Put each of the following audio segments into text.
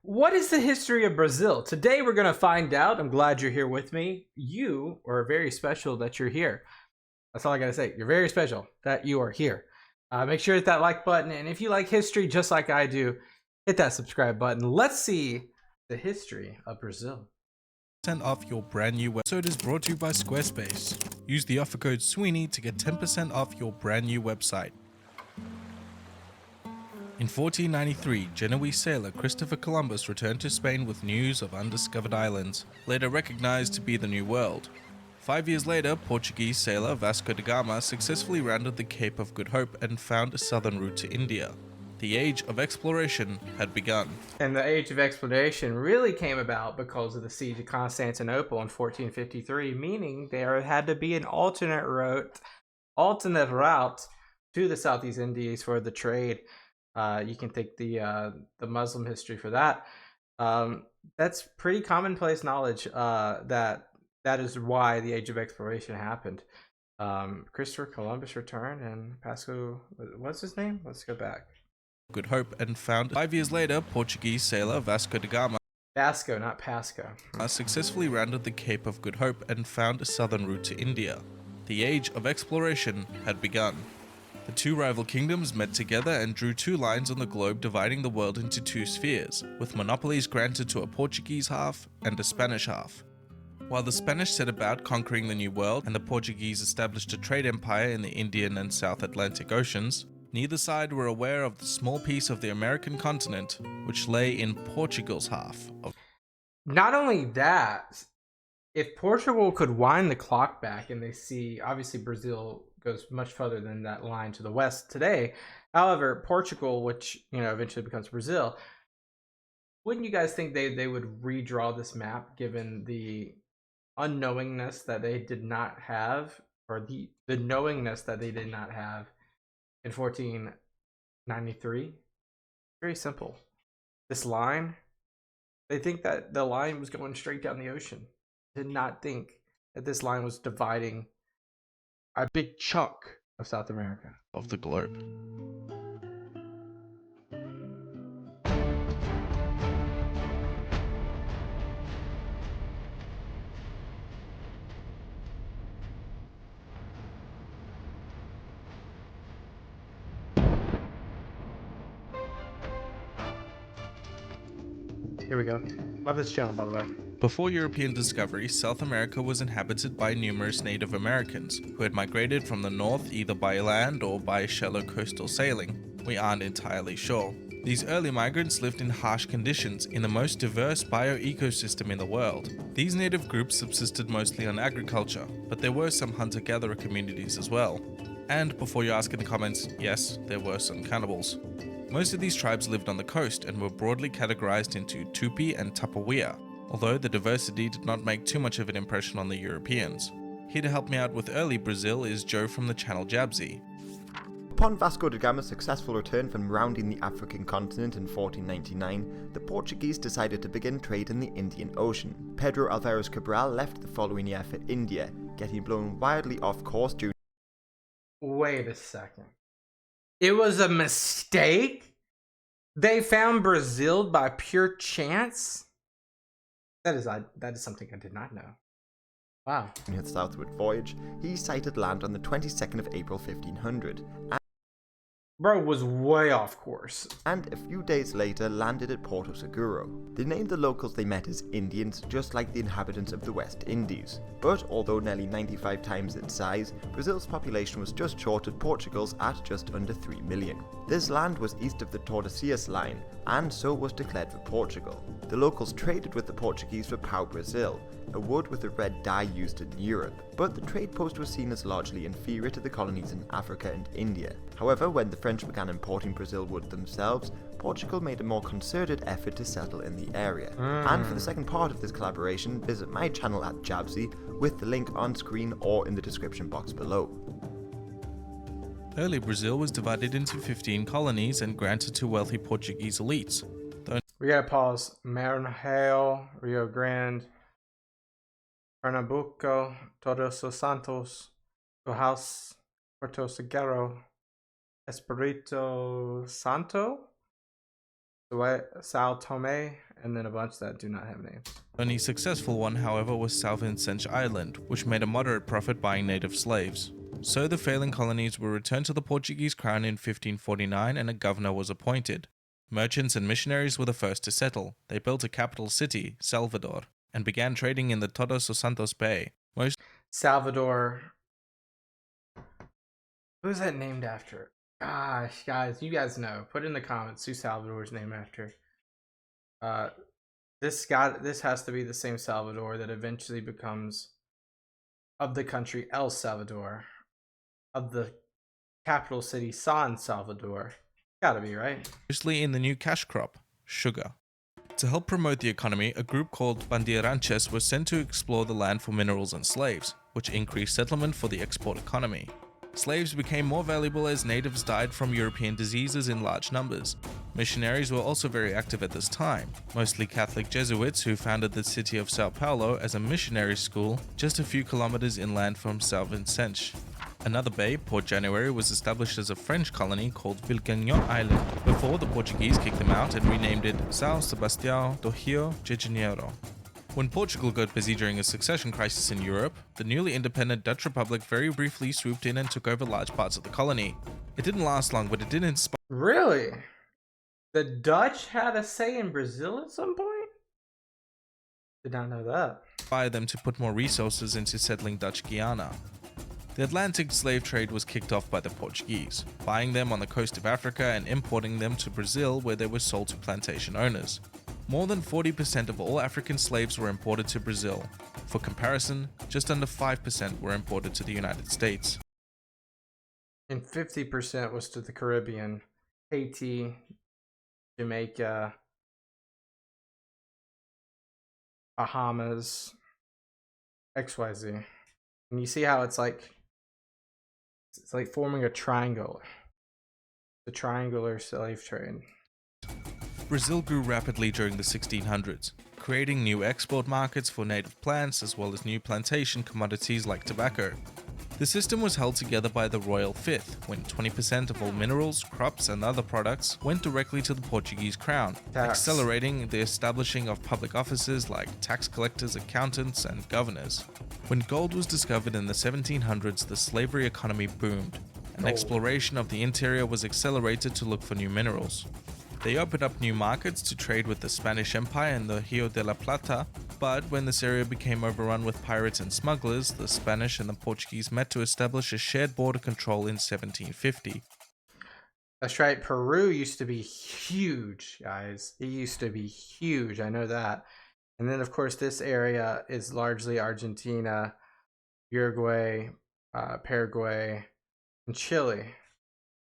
What is the history of Brazil? Today we're going to find out. I'm glad you're here with me. You are very special that you're here. That's all I got to say. You're very special that you are here. Make sure to hit that like button. And if you like history just like I do, hit that subscribe button. Let's see the history of Brazil. Off your brand new website is brought to you by Squarespace. Use the offer code Suibhne to get 10% off your brand new website. In 1493, Genoese sailor Christopher Columbus returned to Spain with news of undiscovered islands, later recognized to be the New World. 5 years later, Portuguese sailor Vasco da Gama successfully rounded the Cape of Good Hope and found a southern route to India. The age of exploration had begun. And the age of exploration really came about because of the siege of Constantinople in 1453, meaning there had to be an alternate route to the Southeast Indies for the trade. You can take the Muslim history for that. That's pretty commonplace knowledge. That is why the age of exploration happened. Christopher Columbus returned, and Vasco, what's his name? Let's go back. Good Hope and found 5 years later, Portuguese sailor Vasco da Gama. Vasco, not Pasco. Successfully rounded the Cape of Good Hope and found a southern route to India. The age of exploration had begun. The two rival kingdoms met together and drew two lines on the globe dividing the world into two spheres, with monopolies granted to a Portuguese half and a Spanish half. While the Spanish set about conquering the New World and the Portuguese established a trade empire in the Indian and South Atlantic Oceans, neither side were aware of the small piece of the American continent which lay in Portugal's half. Not only that, if Portugal could wind the clock back and they see, obviously Brazil goes much further than that line to the west today. However, Portugal, which eventually becomes Brazil, wouldn't you guys think they would redraw this map given the unknowingness that they did not have, or the knowingness that they did not have in 1493? Very simple. This line, they think that the line was going straight down the ocean. Did not think that this line was dividing a big chunk of South America. Of the globe. Here we go. Love this channel, by the way. Before European discovery, South America was inhabited by numerous Native Americans who had migrated from the north either by land or by shallow coastal sailing. We aren't entirely sure. These early migrants lived in harsh conditions in the most diverse bioecosystem in the world. These native groups subsisted mostly on agriculture, but there were some hunter-gatherer communities as well. And before you ask in the comments, yes, there were some cannibals. Most of these tribes lived on the coast and were broadly categorized into Tupi and Tapawea, although the diversity did not make too much of an impression on the Europeans. Here to help me out with early Brazil is Joe from the channel Jabsy. Upon Vasco da Gama's successful return from rounding the African continent in 1499, the Portuguese decided to begin trade in the Indian Ocean. Pedro Álvares Cabral left the following year for India, getting blown wildly off course due. Wait a second. It was a mistake? They found Brazil by pure chance? That is something I did not know. Wow. In his southward voyage, he sighted land on the 22nd of April 1500. Bro was way off course. And a few days later landed at Porto Seguro. They named the locals they met as Indians, just like the inhabitants of the West Indies. But although nearly 95 times its size, Brazil's population was just short of Portugal's at just under 3 million. This land was east of the Tordesillas line, and so was declared for Portugal. The locals traded with the Portuguese for pau-brasil, a wood with a red dye used in Europe, but the trade post was seen as largely inferior to the colonies in Africa and India. However, when the French began importing Brazil wood themselves, Portugal made a more concerted effort to settle in the area. And for the second part of this collaboration, visit my channel at Jabsy, with the link on screen or in the description box below. Early Brazil was divided into 15 colonies and granted to wealthy Portuguese elites. We gotta pause. Maranhão, Rio Grande, Pernambuco, Todos os Santos, Goiás, Porto Seguro, Espírito Santo, Sao Tome and then a bunch that do not have names. The only successful one, however, was South Vincent Island, which made a moderate profit buying native slaves. So the failing colonies were returned to the Portuguese crown in 1549 and a governor was appointed. Merchants and missionaries were the first to settle. They built a capital city, Salvador, and began trading in the Todos os Santos Bay. Salvador. Who's that named after? Gosh, guys, you guys know. Put in the comments who Salvador's named after. This has to be the same Salvador that eventually becomes of the country El Salvador, of the capital city San Salvador. Gotta be, right? Mostly in the new cash crop, sugar. To help promote the economy, a group called Bandeirantes was sent to explore the land for minerals and slaves, which increased settlement for the export economy. Slaves became more valuable as natives died from European diseases in large numbers. Missionaries were also very active at this time, mostly Catholic Jesuits who founded the city of Sao Paulo as a missionary school just a few kilometers inland from São Vicente. Another bay, Port January, was established as a French colony called Vilcanhão Island, before the Portuguese kicked them out and renamed it São Sebastião do Rio de Janeiro. When Portugal got busy during a succession crisis in Europe, the newly independent Dutch Republic very briefly swooped in and took over large parts of the colony. It didn't last long, but it did inspire. Really? The Dutch had a say in Brazil at some point? Did not know that. Them to put more resources into settling Dutch Guiana. The Atlantic slave trade was kicked off by the Portuguese, buying them on the coast of Africa and importing them to Brazil where they were sold to plantation owners. More than 40% of all African slaves were imported to Brazil. For comparison, just under 5% were imported to the United States. And 50% was to the Caribbean, Haiti, Jamaica, Bahamas, XYZ. And you see how it's like forming a triangle. The triangular slave trade. Brazil grew rapidly during the 1600s, creating new export markets for native plants as well as new plantation commodities like tobacco. The system was held together by the Royal Fifth, when 20% of all minerals, crops and other products went directly to the Portuguese crown, accelerating the establishing of public offices like tax collectors, accountants and governors. When gold was discovered in the 1700s, the slavery economy boomed, and exploration of the interior was accelerated to look for new minerals. They opened up new markets to trade with the Spanish Empire and the Rio de la Plata, but when this area became overrun with pirates and smugglers, the Spanish and the Portuguese met to establish a shared border control in 1750. That's right, Peru used to be huge, guys. It used to be huge, I know that. And then, of course, this area is largely Argentina, Uruguay, Paraguay, and Chile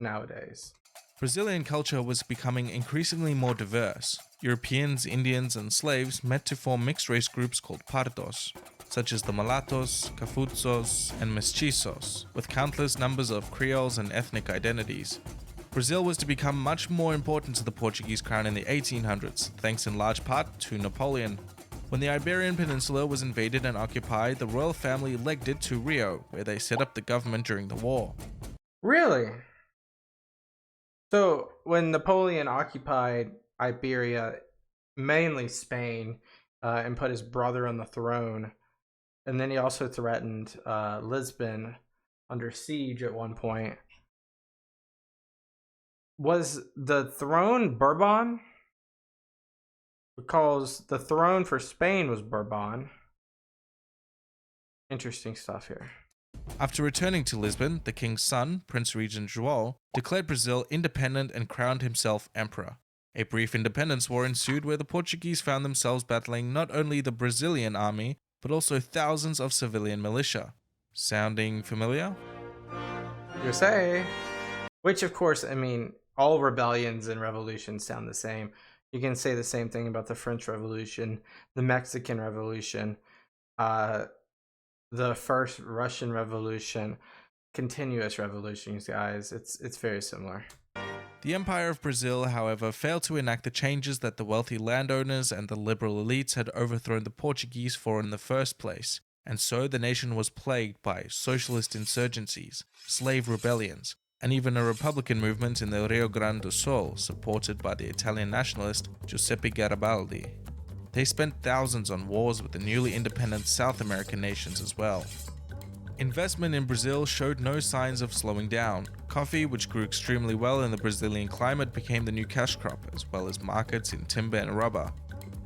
nowadays. Brazilian culture was becoming increasingly more diverse. Europeans, Indians, and slaves met to form mixed-race groups called pardos, such as the mulattos, cafuzos, and mestizos, with countless numbers of Creoles and ethnic identities. Brazil was to become much more important to the Portuguese crown in the 1800s, thanks in large part to Napoleon. When the Iberian Peninsula was invaded and occupied, the royal family legged it to Rio, where they set up the government during the war. Really? So, when Napoleon occupied Iberia, mainly Spain, and put his brother on the throne, and then he also threatened Lisbon under siege at one point, was the throne Bourbon? Because the throne for Spain was Bourbon. Interesting stuff here. After returning to Lisbon, the king's son, Prince Regent João, declared Brazil independent and crowned himself emperor. A brief independence war ensued where the Portuguese found themselves battling not only the Brazilian army, but also thousands of civilian militia. Sounding familiar? You say. Which, of course, I mean, all rebellions and revolutions sound the same. You can say the same thing about the French Revolution, the Mexican Revolution, the first Russian Revolution, continuous revolutions, guys. It's very similar. The Empire of Brazil, however, failed to enact the changes that the wealthy landowners and the liberal elites had overthrown the Portuguese for in the first place, and so the nation was plagued by socialist insurgencies, slave rebellions, and even a republican movement in the Rio Grande do Sul, supported by the Italian nationalist Giuseppe Garibaldi. They spent thousands on wars with the newly independent South American nations as well. Investment in Brazil showed no signs of slowing down. Coffee, which grew extremely well in the Brazilian climate, became the new cash crop, as well as markets in timber and rubber.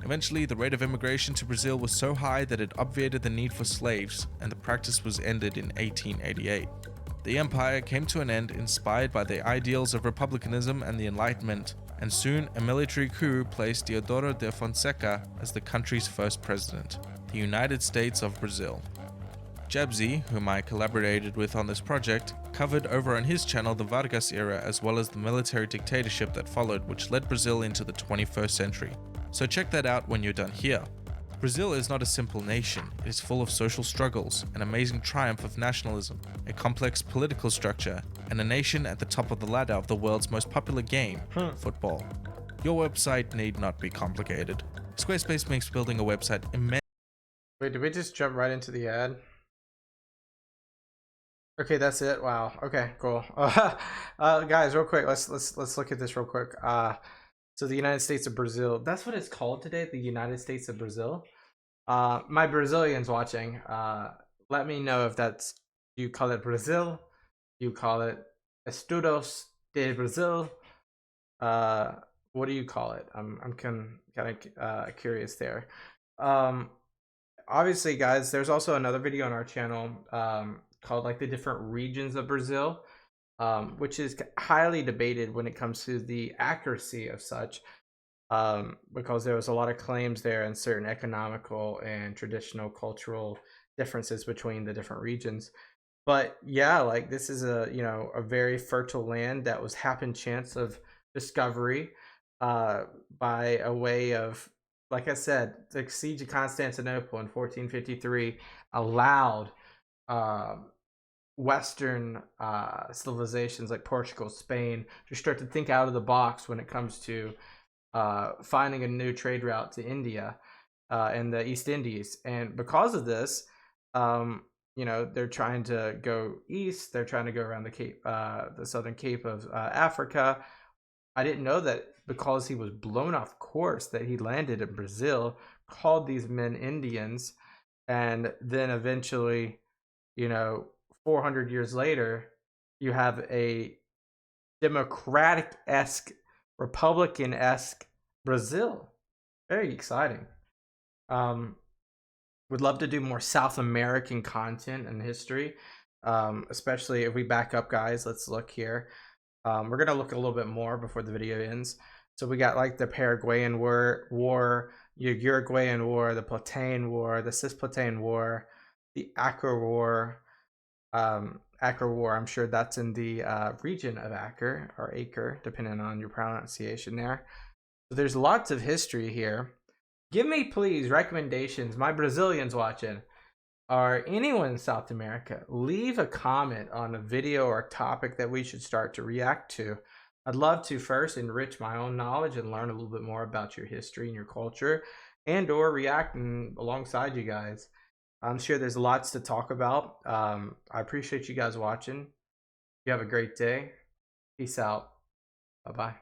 Eventually, the rate of immigration to Brazil was so high that it obviated the need for slaves, and the practice was ended in 1888. The empire came to an end inspired by the ideals of republicanism and the Enlightenment, and soon a military coup placed Deodoro de Fonseca as the country's first president, the United States of Brazil. Jebzi, whom I collaborated with on this project, covered over on his channel the Vargas era as well as the military dictatorship that followed, which led Brazil into the 21st century. So check that out when you're done here. Brazil is not a simple nation. It is full of social struggles, an amazing triumph of nationalism, a complex political structure, and a nation at the top of the ladder of the world's most popular game, football. Your website need not be complicated. Squarespace makes building a website immense. Wait, did we just jump right into the ad? Okay, that's it. Wow. Okay, cool. Guys, real quick, let's look at this real quick. So the United States of Brazil. That's what it's called today. The United States of Brazil. My Brazilians watching. Let me know if that's, you call it Brazil, you call it Estudos de Brazil. What do you call it? I'm kind of curious there. Obviously, guys, there's also another video on our channel called like the different regions of Brazil, which is highly debated when it comes to the accuracy of such, because there was a lot of claims there and certain economical and traditional cultural differences between the different regions. But yeah, like this is a a very fertile land that was happen chance of discovery by a way of, like I said, the siege of Constantinople in 1453 allowed Western civilizations like Portugal, Spain to start to think out of the box when it comes to finding a new trade route to India and the East Indies. And because of this, they're trying to go east. They're trying to go around the Cape, the southern Cape of Africa. I didn't know that because he was blown off course that he landed in Brazil, called these men Indians, and then eventually, 400 years later, you have a democratic-esque, Republican-esque Brazil. Very exciting. Would love to do more South American content and history, especially if we back up, guys. Let's look here. We're going to look a little bit more before the video ends. So we got like the Paraguayan war, the Uruguayan war, the Platean war, the Cisplatean war, the Acre war. Acre war, I'm sure that's in the region of Acre or Acre, depending on your pronunciation there. So there's lots of history here. Give me, please, recommendations. My Brazilians watching, or anyone in South America, leave a comment on a video or a topic that we should start to react to. I'd love to first enrich my own knowledge and learn a little bit more about your history and your culture, and or reacting alongside you guys. I'm sure there's lots to talk about. I appreciate you guys watching. You have a great day. Peace out. Bye-bye.